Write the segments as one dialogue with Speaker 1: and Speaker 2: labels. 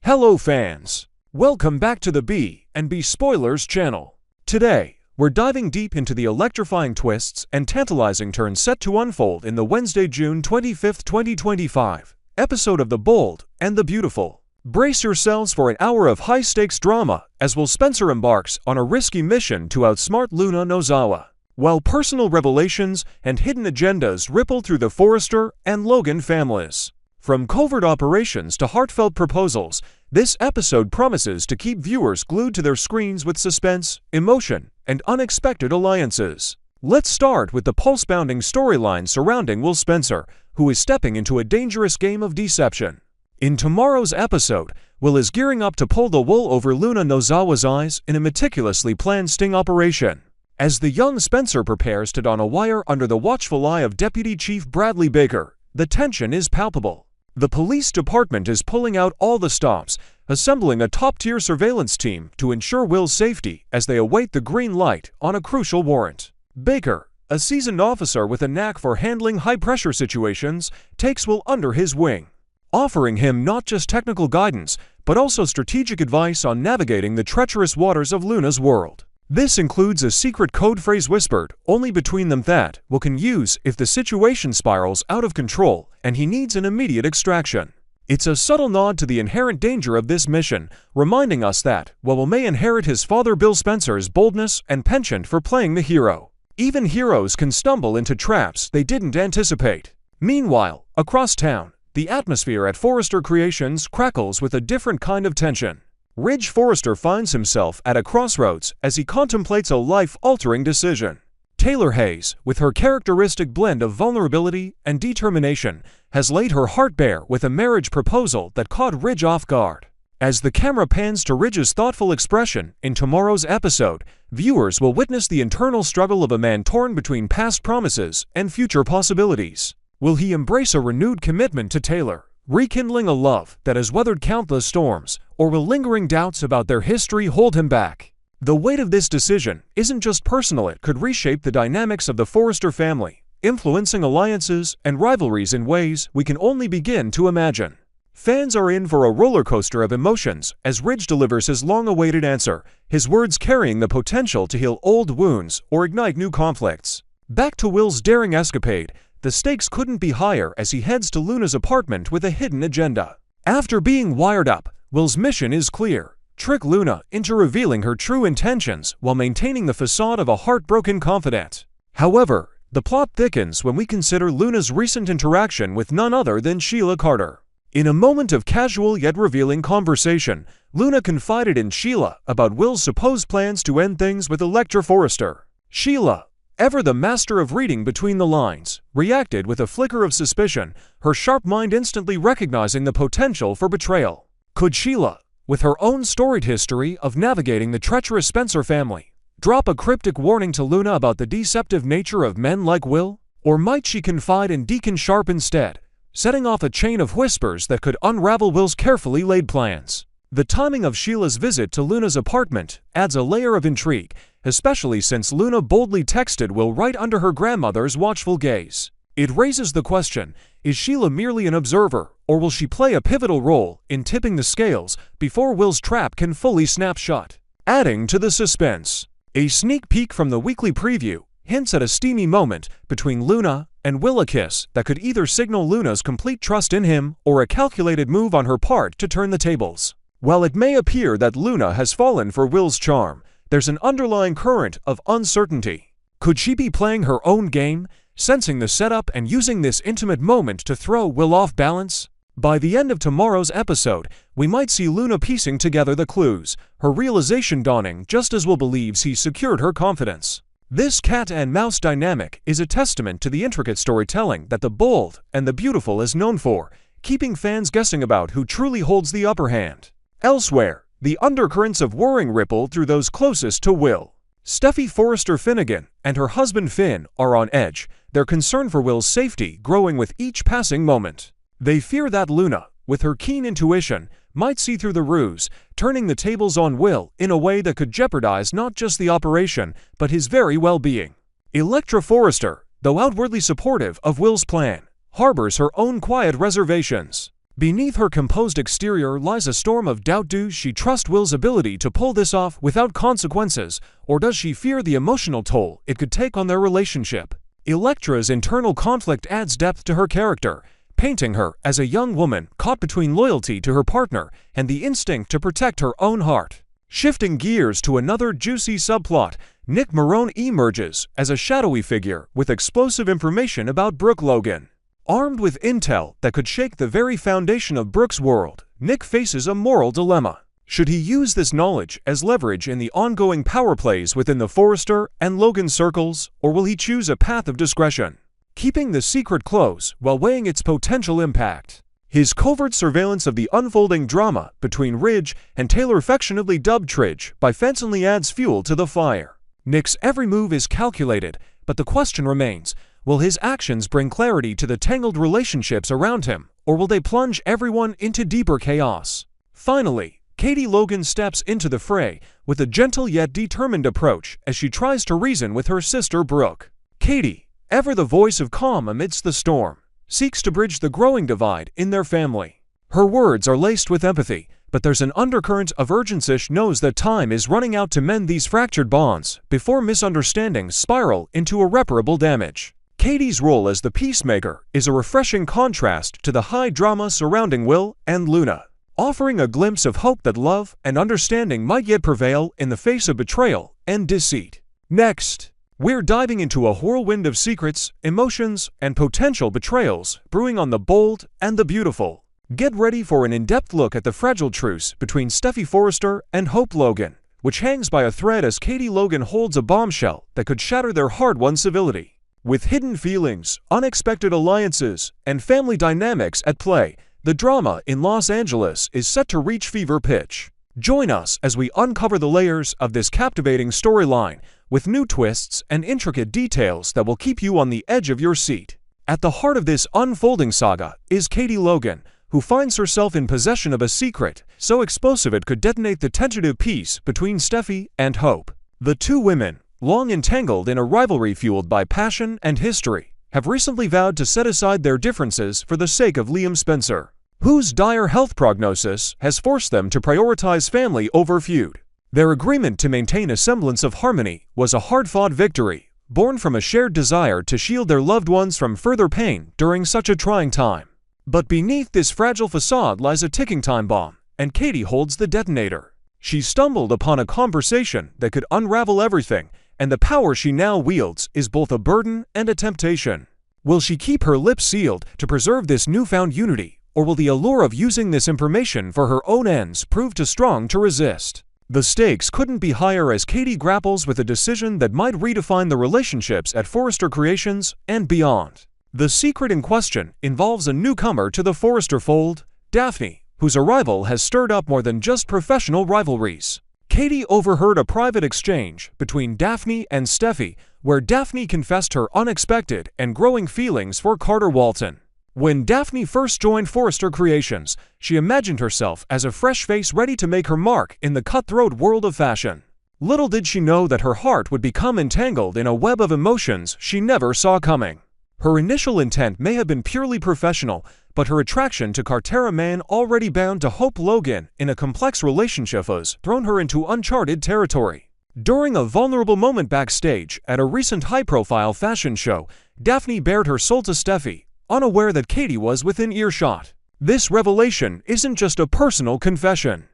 Speaker 1: Hello fans! Welcome back to the B&B Spoilers channel. Today, we're diving deep into the electrifying twists and tantalizing turns set to unfold in the Wednesday, June 25, 2025 episode of The Bold and the Beautiful. Brace yourselves for an hour of high-stakes drama as Will Spencer embarks on a risky mission to outsmart Luna Nozawa, while personal revelations and hidden agendas ripple through the Forrester and Logan families. From covert operations to heartfelt proposals, this episode promises to keep viewers glued to their screens with suspense, emotion, and unexpected alliances. Let's start with the pulse-pounding storyline surrounding Will Spencer, who is stepping into a dangerous game of deception. In tomorrow's episode, Will is gearing up to pull the wool over Luna Nozawa's eyes in a meticulously planned sting operation. As the young Spencer prepares to don a wire under the watchful eye of Deputy Chief Bradley Baker, the tension is palpable. The police department is pulling out all the stops, assembling a top-tier surveillance team to ensure Will's safety as they await the green light on a crucial warrant. Baker, a seasoned officer with a knack for handling high-pressure situations, takes Will under his wing, offering him not just technical guidance, but also strategic advice on navigating the treacherous waters of Luna's world. This includes a secret code phrase whispered only between them that Will can use if the situation spirals out of control and he needs an immediate extraction. It's a subtle nod to the inherent danger of this mission, reminding us that while Will may inherit his father Bill Spencer's boldness and penchant for playing the hero, even heroes can stumble into traps they didn't anticipate. Meanwhile, across town, the atmosphere at Forrester Creations crackles with a different kind of tension. Ridge Forrester finds himself at a crossroads as he contemplates a life-altering decision. Taylor Hayes, with her characteristic blend of vulnerability and determination, has laid her heart bare with a marriage proposal that caught Ridge off guard. As the camera pans to Ridge's thoughtful expression in tomorrow's episode, viewers will witness the internal struggle of a man torn between past promises and future possibilities. Will he embrace a renewed commitment to Taylor, rekindling a love that has weathered countless storms, or will lingering doubts about their history hold him back? The weight of this decision isn't just personal, it could reshape the dynamics of the Forrester family, influencing alliances and rivalries in ways we can only begin to imagine. Fans are in for a roller coaster of emotions as Ridge delivers his long-awaited answer, his words carrying the potential to heal old wounds or ignite new conflicts. Back to Will's daring escapade, the stakes couldn't be higher as he heads to Luna's apartment with a hidden agenda. After being wired up, Will's mission is clear: trick Luna into revealing her true intentions while maintaining the facade of a heartbroken confidant. However, the plot thickens when we consider Luna's recent interaction with none other than Sheila Carter. In a moment of casual yet revealing conversation, Luna confided in Sheila about Will's supposed plans to end things with Electra Forrester. Sheila, ever the master of reading between the lines, reacted with a flicker of suspicion, her sharp mind instantly recognizing the potential for betrayal. Could Sheila, with her own storied history of navigating the treacherous Spencer family, drop a cryptic warning to Luna about the deceptive nature of men like Will? Or might she confide in Deacon Sharp instead, setting off a chain of whispers that could unravel Will's carefully laid plans? The timing of Sheila's visit to Luna's apartment adds a layer of intrigue, especially since Luna boldly texted Will right under her grandmother's watchful gaze. It raises the question, is Sheila merely an observer, or will she play a pivotal role in tipping the scales before Will's trap can fully snap shut? Adding to the suspense, a sneak peek from the weekly preview hints at a steamy moment between Luna and Will, a kiss that could either signal Luna's complete trust in him or a calculated move on her part to turn the tables. While it may appear that Luna has fallen for Will's charm, there's an underlying current of uncertainty. Could she be playing her own game, sensing the setup and using this intimate moment to throw Will off balance? By the end of tomorrow's episode, we might see Luna piecing together the clues, her realization dawning just as Will believes he's secured her confidence. This cat-and-mouse dynamic is a testament to the intricate storytelling that The Bold and the Beautiful is known for, keeping fans guessing about who truly holds the upper hand. Elsewhere, the undercurrents of worrying ripple through those closest to Will. Steffi Forrester Finnegan and her husband Finn are on edge, their concern for Will's safety growing with each passing moment. They fear that Luna, with her keen intuition, might see through the ruse, turning the tables on Will in a way that could jeopardize not just the operation, but his very well-being. Electra Forrester, though outwardly supportive of Will's plan, harbors her own quiet reservations. Beneath her composed exterior lies a storm of doubt. Does she trust Will's ability to pull this off without consequences, or does she fear the emotional toll it could take on their relationship? Elektra's internal conflict adds depth to her character, painting her as a young woman caught between loyalty to her partner and the instinct to protect her own heart. Shifting gears to another juicy subplot, Nick Marone emerges as a shadowy figure with explosive information about Brooke Logan. Armed with intel that could shake the very foundation of Brooke's world, Nick faces a moral dilemma. Should he use this knowledge as leverage in the ongoing power plays within the Forrester and Logan circles, or will he choose a path of discretion, keeping the secret close while weighing its potential impact? His covert surveillance of the unfolding drama between Ridge and Taylor, affectionately dubbed Tridge by fans, only adds fuel to the fire. Nick's every move is calculated, but the question remains, will his actions bring clarity to the tangled relationships around him, or will they plunge everyone into deeper chaos? Finally, Katie Logan steps into the fray with a gentle yet determined approach as she tries to reason with her sister Brooke. Katie, ever the voice of calm amidst the storm, seeks to bridge the growing divide in their family. Her words are laced with empathy, but there's an undercurrent of urgency. She knows that time is running out to mend these fractured bonds before misunderstandings spiral into irreparable damage. Katie's role as the peacemaker is a refreshing contrast to the high drama surrounding Will and Luna, offering a glimpse of hope that love and understanding might yet prevail in the face of betrayal and deceit. Next, we're diving into a whirlwind of secrets, emotions, and potential betrayals brewing on The Bold and the Beautiful. Get ready for an in-depth look at the fragile truce between Steffi Forrester and Hope Logan, which hangs by a thread as Katie Logan holds a bombshell that could shatter their hard-won civility. With hidden feelings, unexpected alliances, and family dynamics at play, the drama in Los Angeles is set to reach fever pitch. Join us as we uncover the layers of this captivating storyline with new twists and intricate details that will keep you on the edge of your seat. At the heart of this unfolding saga is Katie Logan, who finds herself in possession of a secret so explosive it could detonate the tentative peace between Steffi and Hope. The two women, long entangled in a rivalry fueled by passion and history, have recently vowed to set aside their differences for the sake of Liam Spencer, whose dire health prognosis has forced them to prioritize family over feud. Their agreement to maintain a semblance of harmony was a hard-fought victory, born from a shared desire to shield their loved ones from further pain during such a trying time. But beneath this fragile facade lies a ticking time bomb, and Katie holds the detonator. She stumbled upon a conversation that could unravel everything, and the power she now wields is both a burden and a temptation. Will she keep her lips sealed to preserve this newfound unity, or will the allure of using this information for her own ends prove too strong to resist? The stakes couldn't be higher as Katie grapples with a decision that might redefine the relationships at Forrester Creations and beyond. The secret in question involves a newcomer to the Forrester fold, Daphne, whose arrival has stirred up more than just professional rivalries. Katie overheard a private exchange between Daphne and Steffi, where Daphne confessed her unexpected and growing feelings for Carter Walton. When Daphne first joined Forrester Creations, she imagined herself as a fresh face ready to make her mark in the cutthroat world of fashion. Little did she know that her heart would become entangled in a web of emotions she never saw coming. Her initial intent may have been purely professional, but her attraction to Carter, a man already bound to Hope Logan in a complex relationship, has thrown her into uncharted territory. During a vulnerable moment backstage at a recent high-profile fashion show, Daphne bared her soul to Steffi, unaware that Katie was within earshot. This revelation isn't just a personal confession.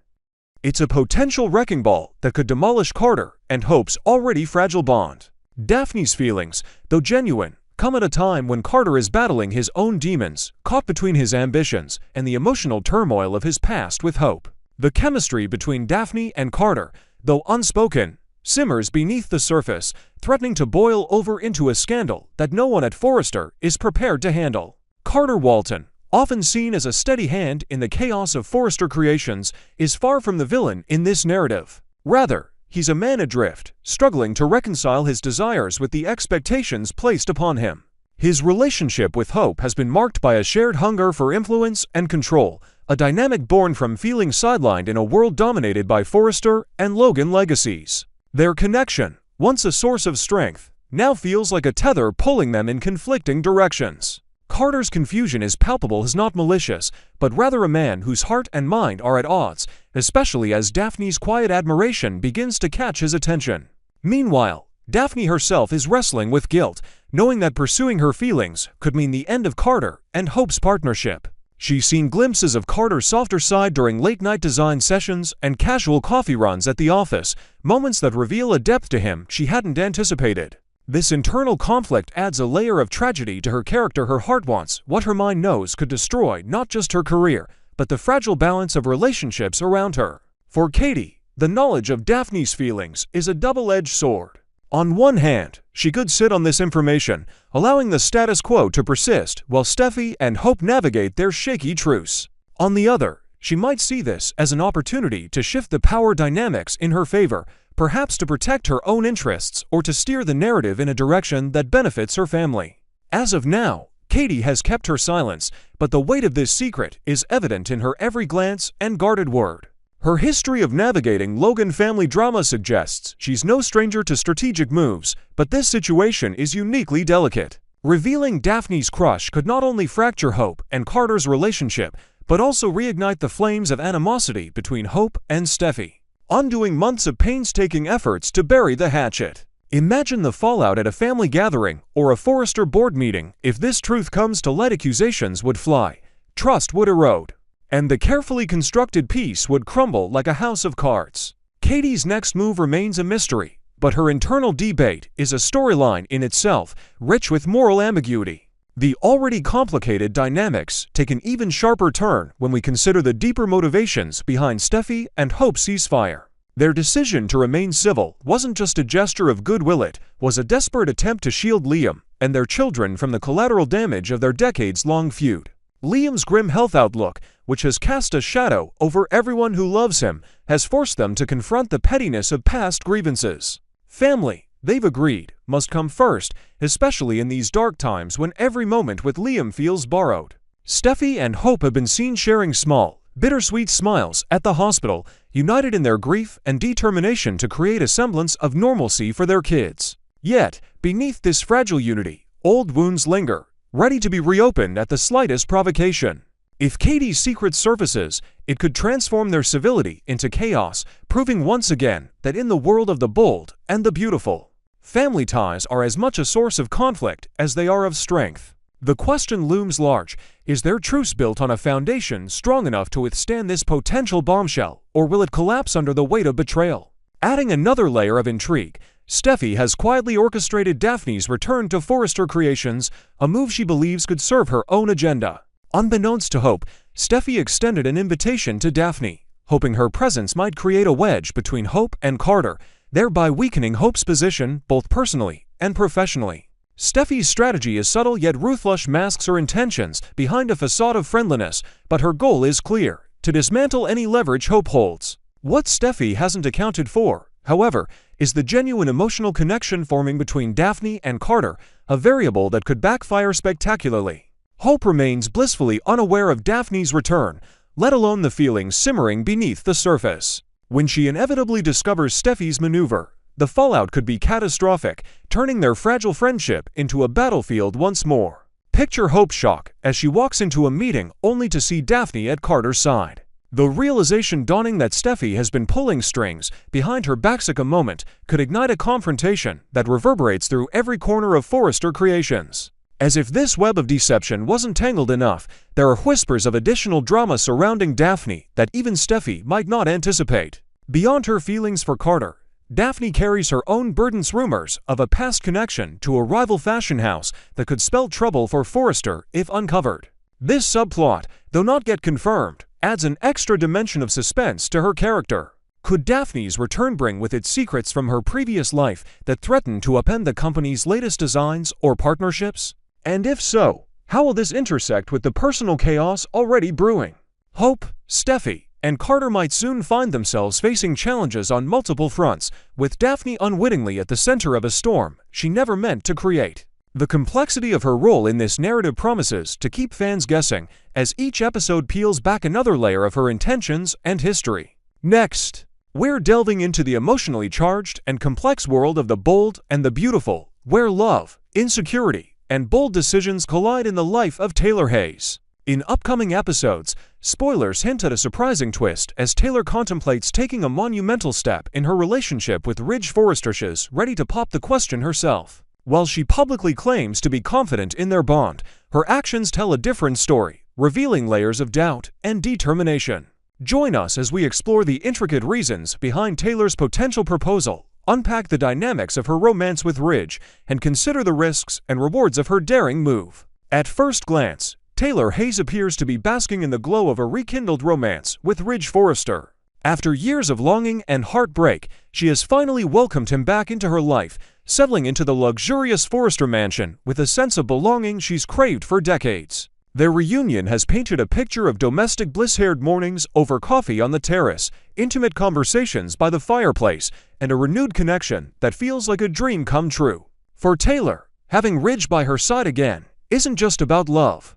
Speaker 1: It's a potential wrecking ball that could demolish Carter and Hope's already fragile bond. Daphne's feelings, though genuine, come at a time when Carter is battling his own demons, caught between his ambitions and the emotional turmoil of his past with Hope. The chemistry between Daphne and Carter, though unspoken, simmers beneath the surface, threatening to boil over into a scandal that no one at Forrester is prepared to handle. Carter Walton, often seen as a steady hand in the chaos of Forrester Creations, is far from the villain in this narrative. Rather, he's a man adrift, struggling to reconcile his desires with the expectations placed upon him. His relationship with Hope has been marked by a shared hunger for influence and control, a dynamic born from feeling sidelined in a world dominated by Forrester and Logan legacies. Their connection, once a source of strength, now feels like a tether pulling them in conflicting directions. Carter's confusion is palpable, is not malicious, but rather a man whose heart and mind are at odds, especially as Daphne's quiet admiration begins to catch his attention. Meanwhile, Daphne herself is wrestling with guilt, knowing that pursuing her feelings could mean the end of Carter and Hope's partnership. She's seen glimpses of Carter's softer side during late-night design sessions and casual coffee runs at the office, moments that reveal a depth to him she hadn't anticipated. This internal conflict adds a layer of tragedy to her character. Her heart wants what her mind knows could destroy not just her career, but the fragile balance of relationships around her. For Katie, the knowledge of Daphne's feelings is a double-edged sword. On one hand, she could sit on this information, allowing the status quo to persist while Steffi and Hope navigate their shaky truce. On the other, she might see this as an opportunity to shift the power dynamics in her favor, perhaps to protect her own interests or to steer the narrative in a direction that benefits her family. As of now, Katie has kept her silence, but the weight of this secret is evident in her every glance and guarded word. Her history of navigating Logan family drama suggests she's no stranger to strategic moves, but this situation is uniquely delicate. Revealing Daphne's crush could not only fracture Hope and Carter's relationship, but also reignite the flames of animosity between Hope and Steffi, undoing months of painstaking efforts to bury the hatchet. Imagine the fallout at a family gathering or a Forrester board meeting. If this truth comes to light, accusations would fly, trust would erode, and the carefully constructed peace would crumble like a house of cards. Katie's next move remains a mystery, but her internal debate is a storyline in itself, rich with moral ambiguity. The already complicated dynamics take an even sharper turn when we consider the deeper motivations behind Steffi and Hope's ceasefire. Their decision to remain civil wasn't just a gesture of goodwill, it was a desperate attempt to shield Liam and their children from the collateral damage of their decades-long feud. Liam's grim health outlook, which has cast a shadow over everyone who loves him, has forced them to confront the pettiness of past grievances. Family, they've agreed, must come first, especially in these dark times when every moment with Liam feels borrowed. Steffi and Hope have been seen sharing small, bittersweet smiles at the hospital, united in their grief and determination to create a semblance of normalcy for their kids. Yet, beneath this fragile unity, old wounds linger, ready to be reopened at the slightest provocation. If Katie's secret surfaces, it could transform their civility into chaos, proving once again that in the world of the bold and the beautiful, family ties are as much a source of conflict as they are of strength. The question looms large: is their truce built on a foundation strong enough to withstand this potential bombshell, or will it collapse under the weight of betrayal? Adding another layer of intrigue, Steffi has quietly orchestrated Daphne's return to Forrester Creations, a move she believes could serve her own agenda. Unbeknownst to Hope, Steffi extended an invitation to Daphne, hoping her presence might create a wedge between Hope and Carter, thereby weakening Hope's position both personally and professionally. Steffi's strategy is subtle yet ruthless, masks her intentions behind a facade of friendliness, but her goal is clear: to dismantle any leverage Hope holds. What Steffi hasn't accounted for, however, is the genuine emotional connection forming between Daphne and Carter, a variable that could backfire spectacularly. Hope remains blissfully unaware of Daphne's return, let alone the feelings simmering beneath the surface. When she inevitably discovers Steffi's maneuver, the fallout could be catastrophic, turning their fragile friendship into a battlefield once more. Picture Hope's shock as she walks into a meeting only to see Daphne at Carter's side. The realization dawning that Steffi has been pulling strings behind her back, a moment could ignite a confrontation that reverberates through every corner of Forrester Creations. As if this web of deception wasn't tangled enough, there are whispers of additional drama surrounding Daphne that even Steffi might not anticipate. Beyond her feelings for Carter, Daphne carries her own burdens, rumors of a past connection to a rival fashion house that could spell trouble for Forrester if uncovered. This subplot, though not yet confirmed, adds an extra dimension of suspense to her character. Could Daphne's return bring with it secrets from her previous life that threaten to upend the company's latest designs or partnerships? And if so, how will this intersect with the personal chaos already brewing? Hope, Steffi, and Carter might soon find themselves facing challenges on multiple fronts, with Daphne unwittingly at the center of a storm she never meant to create. The complexity of her role in this narrative promises to keep fans guessing as each episode peels back another layer of her intentions and history. Next, we're delving into the emotionally charged and complex world of the bold and the beautiful, where love, insecurity, and bold decisions collide in the life of Taylor Hayes. In upcoming episodes, spoilers hint at a surprising twist as Taylor contemplates taking a monumental step in her relationship with Ridge Forrester. She's ready to pop the question herself. While she publicly claims to be confident in their bond, her actions tell a different story, revealing layers of doubt and determination. Join us as we explore the intricate reasons behind Taylor's potential proposal, unpack the dynamics of her romance with Ridge, and consider the risks and rewards of her daring move. At first glance, Taylor Hayes appears to be basking in the glow of a rekindled romance with Ridge Forrester. After years of longing and heartbreak, she has finally welcomed him back into her life, settling into the luxurious Forrester mansion with a sense of belonging she's craved for decades. Their reunion has painted a picture of domestic bliss-haired mornings over coffee on the terrace, intimate conversations by the fireplace, and a renewed connection that feels like a dream come true. For Taylor, having Ridge by her side again isn't just about love.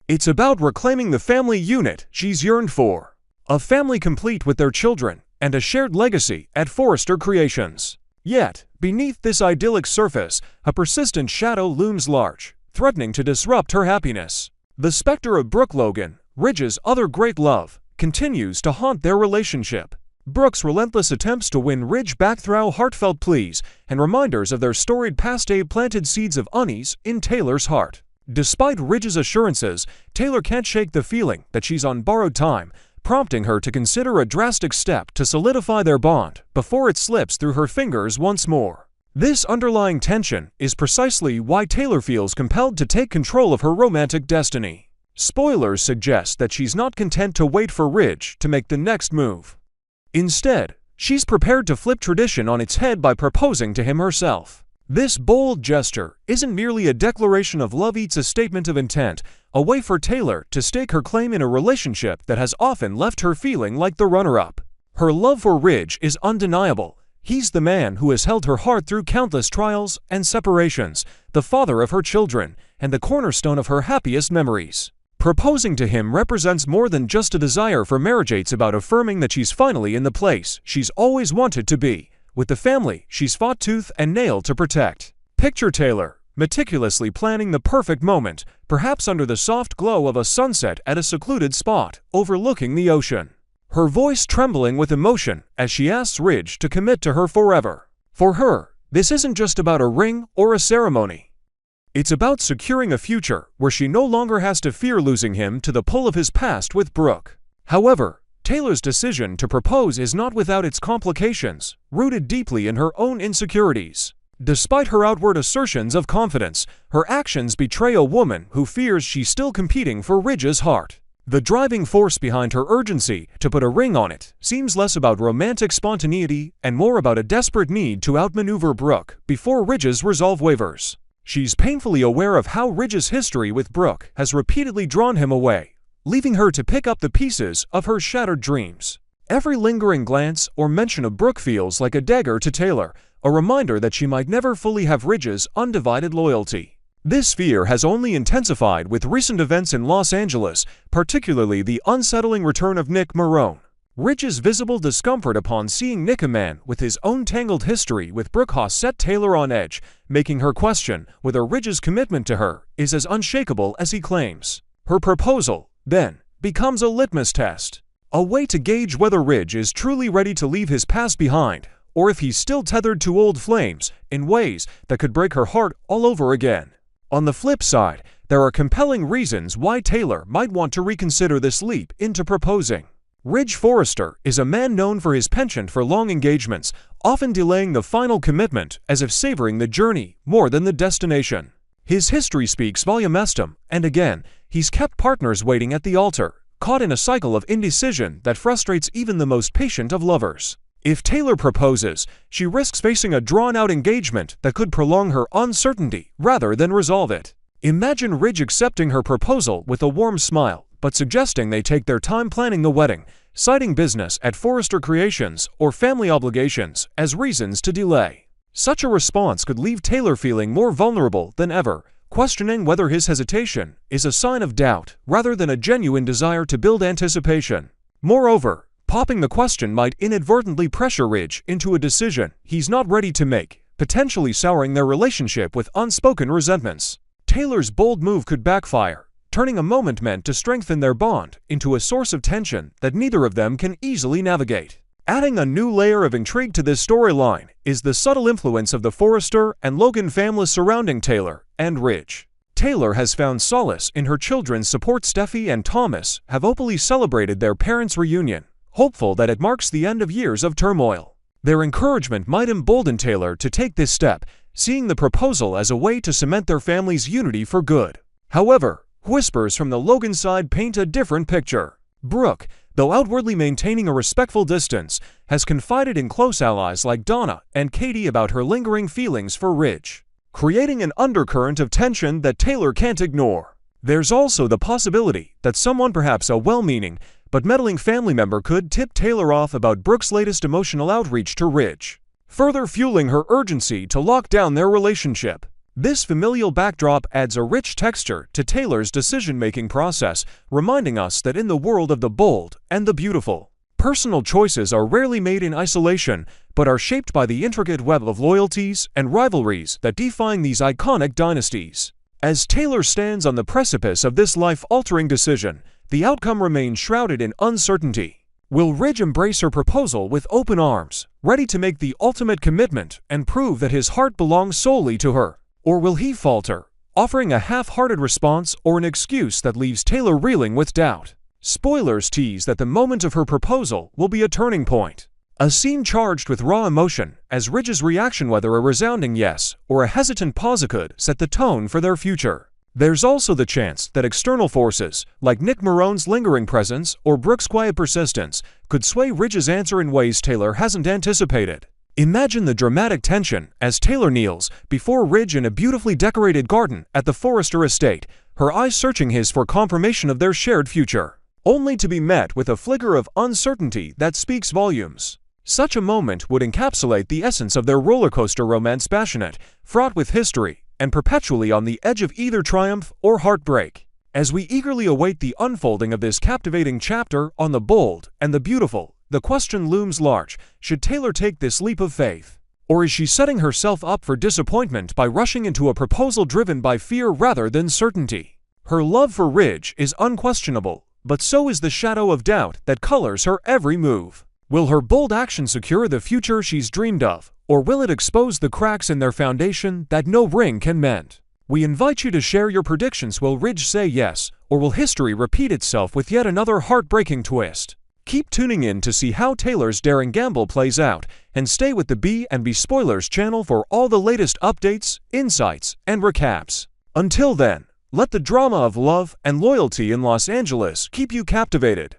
Speaker 1: It's about reclaiming the family unit she's yearned for. A family complete with their children and a shared legacy at Forrester Creations. Yet, beneath this idyllic surface, a persistent shadow looms large, threatening to disrupt her happiness. The specter of Brooke Logan, Ridge's other great love, continues to haunt their relationship. Brooke's relentless attempts to win Ridge back through heartfelt pleas and reminders of their storied past planted seeds of unease in Taylor's heart. Despite Ridge's assurances, Taylor can't shake the feeling that she's on borrowed time, prompting her to consider a drastic step to solidify their bond before it slips through her fingers once more. This underlying tension is precisely why Taylor feels compelled to take control of her romantic destiny. Spoilers suggest that she's not content to wait for Ridge to make the next move. Instead, she's prepared to flip tradition on its head by proposing to him herself. This bold gesture isn't merely a declaration of love, it's a statement of intent, a way for Taylor to stake her claim in a relationship that has often left her feeling like the runner-up. Her love for Ridge is undeniable. He's the man who has held her heart through countless trials and separations, the father of her children, and the cornerstone of her happiest memories. Proposing to him represents more than just a desire for marriage. It's about affirming that she's finally in the place she's always wanted to be, with the family she's fought tooth and nail to protect. Picture Taylor meticulously planning the perfect moment, perhaps under the soft glow of a sunset at a secluded spot overlooking the ocean. Her voice trembling with emotion as she asks Ridge to commit to her forever. For her, this isn't just about a ring or a ceremony. It's about securing a future where she no longer has to fear losing him to the pull of his past with Brooke. However, Taylor's decision to propose is not without its complications, rooted deeply in her own insecurities. Despite her outward assertions of confidence, her actions betray a woman who fears she's still competing for Ridge's heart. The driving force behind her urgency to put a ring on it seems less about romantic spontaneity and more about a desperate need to outmaneuver Brooke before Ridge's resolve wavers. She's painfully aware of how Ridge's history with Brooke has repeatedly drawn him away, leaving her to pick up the pieces of her shattered dreams. Every lingering glance or mention of Brooke feels like a dagger to Taylor, a reminder that she might never fully have Ridge's undivided loyalty. This fear has only intensified with recent events in Los Angeles, particularly the unsettling return of Nick Marone. Ridge's visible discomfort upon seeing Nick, a man with his own tangled history with Brooke, has set Taylor on edge, making her question whether Ridge's commitment to her is as unshakable as he claims. Her proposal, then, becomes a litmus test, a way to gauge whether Ridge is truly ready to leave his past behind, or if he's still tethered to old flames in ways that could break her heart all over again. On the flip side, there are compelling reasons why Taylor might want to reconsider this leap into proposing. Ridge Forrester is a man known for his penchant for long engagements, often delaying the final commitment as if savoring the journey more than the destination. His history speaks volumes, and again, he's kept partners waiting at the altar, caught in a cycle of indecision that frustrates even the most patient of lovers. If Taylor proposes, she risks facing a drawn-out engagement that could prolong her uncertainty rather than resolve it. Imagine Ridge accepting her proposal with a warm smile, but suggesting they take their time planning the wedding, citing business at Forrester Creations or family obligations as reasons to delay. Such a response could leave Taylor feeling more vulnerable than ever, questioning whether his hesitation is a sign of doubt rather than a genuine desire to build anticipation. Moreover, popping the question might inadvertently pressure Ridge into a decision he's not ready to make, potentially souring their relationship with unspoken resentments. Taylor's bold move could backfire, turning a moment meant to strengthen their bond into a source of tension that neither of them can easily navigate. Adding a new layer of intrigue to this storyline is the subtle influence of the Forrester and Logan families surrounding Taylor and Ridge. Taylor has found solace in her children's support. Steffi and Thomas have openly celebrated their parents' reunion, hopeful that it marks the end of years of turmoil. Their encouragement might embolden Taylor to take this step, seeing the proposal as a way to cement their family's unity for good. However, whispers from the Logan side paint a different picture. Brooke, though outwardly maintaining a respectful distance, has confided in close allies like Donna and Katie about her lingering feelings for Ridge, creating an undercurrent of tension that Taylor can't ignore. There's also the possibility that someone, perhaps a well-meaning but meddling family member, could tip Taylor off about Brooke's latest emotional outreach to Ridge, further fueling her urgency to lock down their relationship. This familial backdrop adds a rich texture to Taylor's decision-making process, reminding us that in the world of the bold and the beautiful, personal choices are rarely made in isolation, but are shaped by the intricate web of loyalties and rivalries that define these iconic dynasties. As Taylor stands on the precipice of this life-altering decision, the outcome remains shrouded in uncertainty. Will Ridge embrace her proposal with open arms, ready to make the ultimate commitment and prove that his heart belongs solely to her? Or will he falter, offering a half-hearted response or an excuse that leaves Taylor reeling with doubt? Spoilers tease that the moment of her proposal will be a turning point. A scene charged with raw emotion, as Ridge's reaction, whether a resounding yes or a hesitant pause, could set the tone for their future. There's also the chance that external forces, like Nick Marone's lingering presence or Brooke's quiet persistence, could sway Ridge's answer in ways Taylor hasn't anticipated. Imagine the dramatic tension as Taylor kneels before Ridge in a beautifully decorated garden at the Forrester estate, her eyes searching his for confirmation of their shared future, only to be met with a flicker of uncertainty that speaks volumes. Such a moment would encapsulate the essence of their rollercoaster romance, passionate, fraught with history, and perpetually on the edge of either triumph or heartbreak. As we eagerly await the unfolding of this captivating chapter on the bold and the beautiful, the question looms large: should Taylor take this leap of faith? Or is she setting herself up for disappointment by rushing into a proposal driven by fear rather than certainty? Her love for Ridge is unquestionable, but so is the shadow of doubt that colors her every move. Will her bold action secure the future she's dreamed of, or will it expose the cracks in their foundation that no ring can mend? We invite you to share your predictions. Will Ridge say yes, or will history repeat itself with yet another heartbreaking twist? Keep tuning in to see how Taylor's daring gamble plays out, and stay with the B&B Spoilers channel for all the latest updates, insights, and recaps. Until then, let the drama of love and loyalty in Los Angeles keep you captivated.